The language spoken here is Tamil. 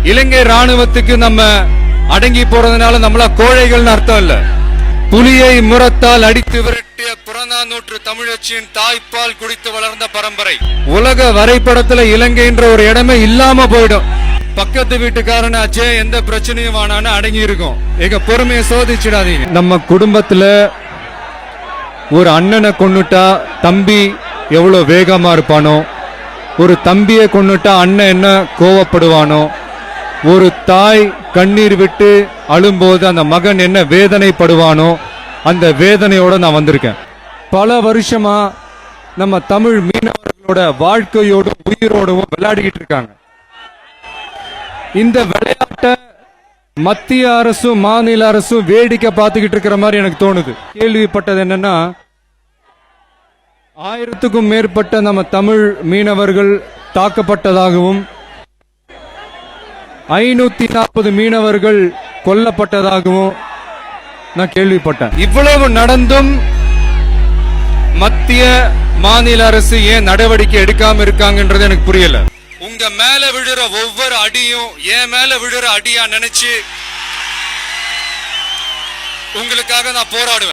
இலங்கை ராணுவத்துக்கு நம்ம அடங்கி போறதுனால நம்மள கோழைகள்னு அர்த்தம் இல்ல. புலியை முரத்தால் அடித்து விரட்டிய புறநானூற்று தமிழச்சியின் தாய்ப்பால் குடித்து வளர்ந்த பரம்பரை. உலக வரைபடத்துல இலங்கைன்ற ஒரு இடமே இல்லாம போயிடும். பக்கத்து வீட்டுக்காரன் ஆச்சே, எந்த பிரச்சனையும் வானான்னு அடங்கி இருக்கும். எங்க பொறுமையை சோதிச்சிடாதீங்க. நம்ம குடும்பத்துல ஒரு அண்ணனை கொன்னுட்டா தம்பி எவ்வளவு வேகமா இருப்பானோ, ஒரு தம்பியை கொன்னுட்டா அண்ணன் என்ன கோவப்படுவானோ, ஒரு தாய் கண்ணீர் விட்டு அழும்போது அந்த மகன் என்ன வேதனைப்படுவானோ, அந்த வேதனையோட நான் வந்திருக்கேன். பல வருஷமா நம்ம தமிழ் மீனவர்களோட வாழ்க்கையோடும் உயிரோடும் விளையாடிக்கிட்டு இருக்காங்க. இந்த விளையாட்டை மத்திய அரசும் மாநில அரசும் வேடிக்கை பார்த்துக்கிட்டு இருக்கிற மாதிரி எனக்கு தோணுது. கேள்விப்பட்டது என்னன்னா, 1000க்கும் மேற்பட்ட நம்ம தமிழ் மீனவர்கள் தாக்கப்பட்டதாகவும் 540 மீனவர்கள் கொல்லப்பட்டதாகவும் நான் கேள்விப்பட்டேன். இவ்வளவு நடந்தும் மத்திய மாநில அரசு ஏன் நடவடிக்கை எடுக்காம இருக்காங்கன்றது எனக்கு புரியல. உங்க மேல விழுற ஒவ்வொரு அடியும் என் மேல விழுற அடியா நினைச்சு உங்களுக்காக நான் போராடுவேன்.